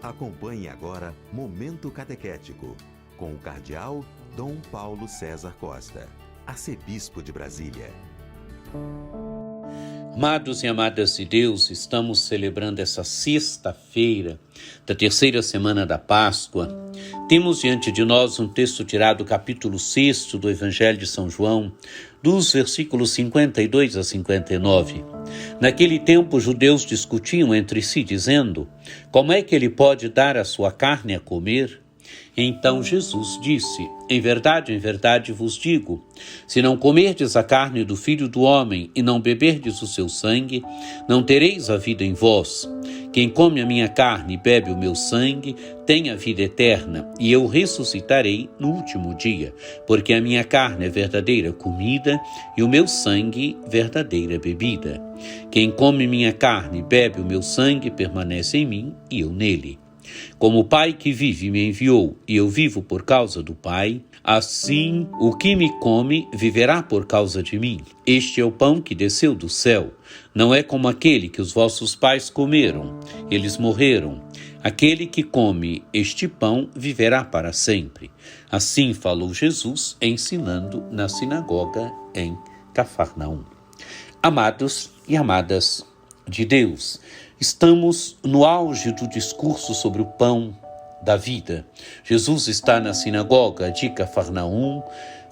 Acompanhe agora Momento Catequético, com o Cardeal Dom Paulo César Costa, arcebispo de Brasília. Amados e amadas de Deus, estamos celebrando essa sexta-feira da terceira semana da Páscoa. Temos diante de nós um texto tirado do capítulo 6 do Evangelho de São João, dos versículos 52 a 59. Naquele tempo, os judeus discutiam entre si, dizendo: como é que ele pode dar a sua carne a comer? Então Jesus disse: em verdade vos digo, se não comerdes a carne do Filho do Homem e não beberdes o seu sangue, não tereis a vida em vós. Quem come a minha carne e bebe o meu sangue tem a vida eterna, e eu ressuscitarei no último dia, porque a minha carne é verdadeira comida e o meu sangue verdadeira bebida. Quem come minha carne e bebe o meu sangue permanece em mim e eu nele. Como o Pai que vive me enviou e eu vivo por causa do Pai, assim o que me come viverá por causa de mim. Este é o pão que desceu do céu. Não é como aquele que os vossos pais comeram. Eles morreram. Aquele que come este pão viverá para sempre. Assim falou Jesus, ensinando na sinagoga em Cafarnaum. Amados e amadas de Deus, estamos no auge do discurso sobre o pão da vida. Jesus está na sinagoga de Cafarnaum,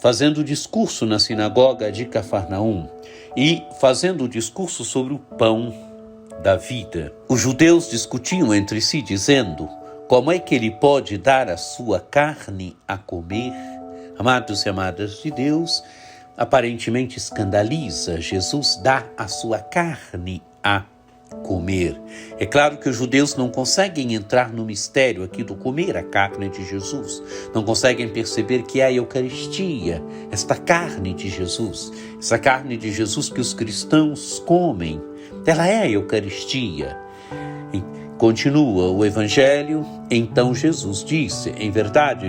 fazendo discurso na sinagoga de Cafarnaum e fazendo o discurso sobre o pão da vida. Os judeus discutiam entre si, dizendo: como é que ele pode dar a sua carne a comer? Amados e amadas de Deus, aparentemente escandaliza Jesus dar a sua carne a comer. É claro que os judeus não conseguem entrar no mistério aqui do comer a carne de Jesus. Não conseguem perceber que é a Eucaristia, esta carne de Jesus, essa carne de Jesus que os cristãos comem, ela é a Eucaristia. E continua o Evangelho: então Jesus disse: em verdade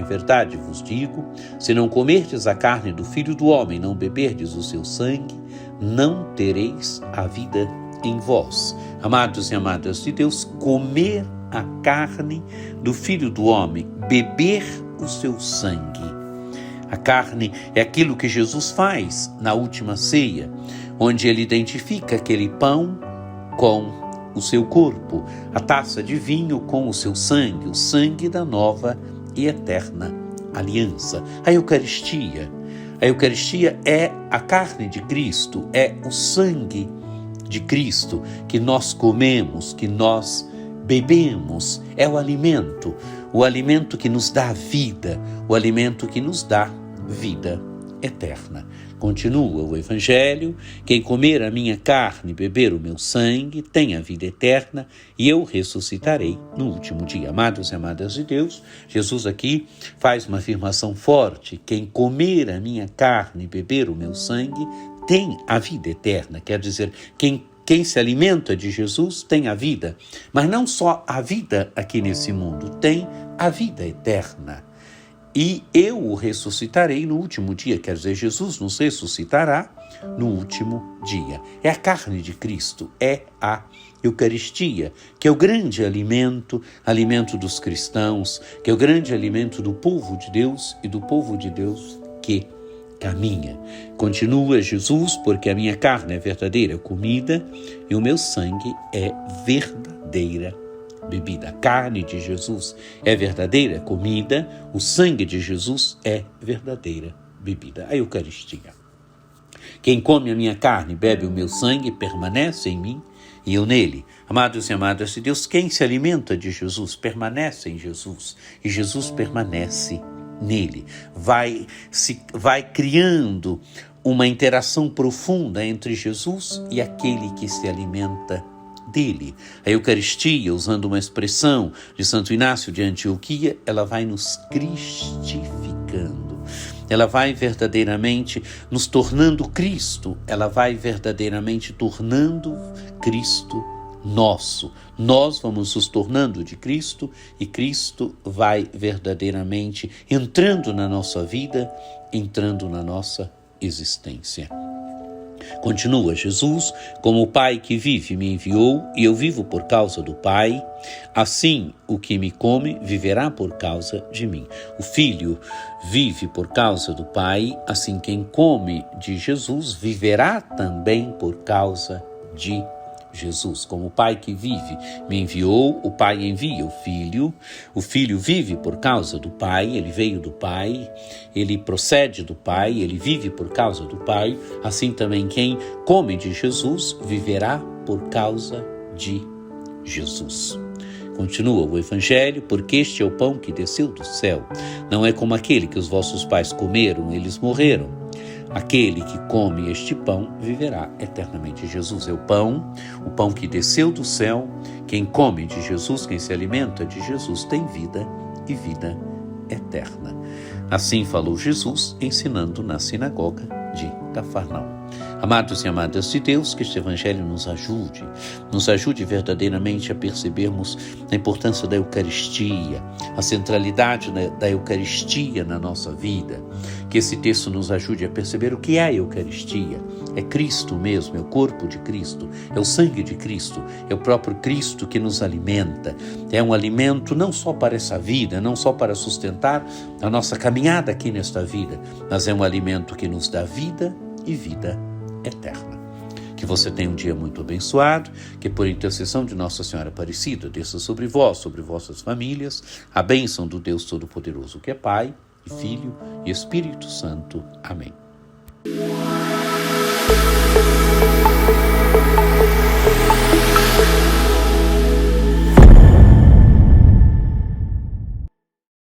vos digo, se não comerdes a carne do Filho do Homem, não beberdes o seu sangue, não tereis a vida em vós. Amados e amadas de Deus, comer a carne do Filho do Homem, beber o seu sangue. A carne é aquilo que Jesus faz na última ceia, onde ele identifica aquele pão com o seu corpo, a taça de vinho com o seu sangue, o sangue da nova e eterna aliança. A Eucaristia. A Eucaristia é a carne de Cristo, é o sangue de Cristo que nós comemos, que nós bebemos. É o alimento que nos dá vida, o alimento que nos dá vida eterna. Continua o Evangelho: quem comer a minha carne e beber o meu sangue tem a vida eterna e eu ressuscitarei no último dia. Amados e amadas de Deus, Jesus aqui faz uma afirmação forte: quem comer a minha carne e beber o meu sangue tem a vida eterna. Quer dizer, quem se alimenta de Jesus tem a vida, mas não só a vida aqui nesse mundo, tem a vida eterna. E eu o ressuscitarei no último dia, quer dizer, Jesus nos ressuscitará no último dia. É a carne de Cristo, é a Eucaristia, que é o grande alimento dos cristãos, que é o grande alimento do povo de Deus e do povo de Deus que caminha. Continua Jesus: porque a minha carne é verdadeira comida e o meu sangue é verdadeira bebida. A carne de Jesus é verdadeira comida, o sangue de Jesus é verdadeira bebida. A Eucaristia. Quem come a minha carne e bebe o meu sangue permanece em mim e eu nele. Amados e amadas de Deus, quem se alimenta de Jesus permanece em Jesus e Jesus permanece nele. Vai criando uma interação profunda entre Jesus e aquele que se alimenta dele. A Eucaristia, usando uma expressão de Santo Inácio de Antioquia, ela vai nos cristificando. Ela vai verdadeiramente nos tornando Cristo. Ela vai verdadeiramente tornando Cristo nosso. Nós vamos nos tornando de Cristo e Cristo vai verdadeiramente entrando na nossa vida, entrando na nossa existência. Continua Jesus: como o Pai que vive me enviou e eu vivo por causa do Pai, assim o que me come viverá por causa de mim. O Filho vive por causa do Pai, assim quem come de Jesus viverá também por causa de Jesus. Como o Pai que vive me enviou, o Pai envia o Filho vive por causa do Pai, ele veio do Pai, ele procede do Pai, ele vive por causa do Pai, assim também quem come de Jesus viverá por causa de Jesus. Continua o Evangelho: porque este é o pão que desceu do céu, não é como aquele que os vossos pais comeram, eles morreram. Aquele que come este pão viverá eternamente. Jesus é o pão que desceu do céu. Quem come de Jesus, quem se alimenta de Jesus, tem vida e vida eterna. Assim falou Jesus, ensinando na sinagoga de Cafarnaum. Amados e amadas de Deus, que este Evangelho nos ajude verdadeiramente a percebermos a importância da Eucaristia, a centralidade da Eucaristia na nossa vida. Que esse texto nos ajude a perceber o que é a Eucaristia. É Cristo mesmo, é o corpo de Cristo, é o sangue de Cristo, é o próprio Cristo que nos alimenta. É um alimento não só para essa vida, não só para sustentar a nossa caminhada aqui nesta vida, mas é um alimento que nos dá vida e vida eterna. Que você tenha um dia muito abençoado, que por intercessão de Nossa Senhora Aparecida desça sobre vós, sobre vossas famílias, a bênção do Deus Todo-Poderoso, que é Pai, e Filho e Espírito Santo. Amém.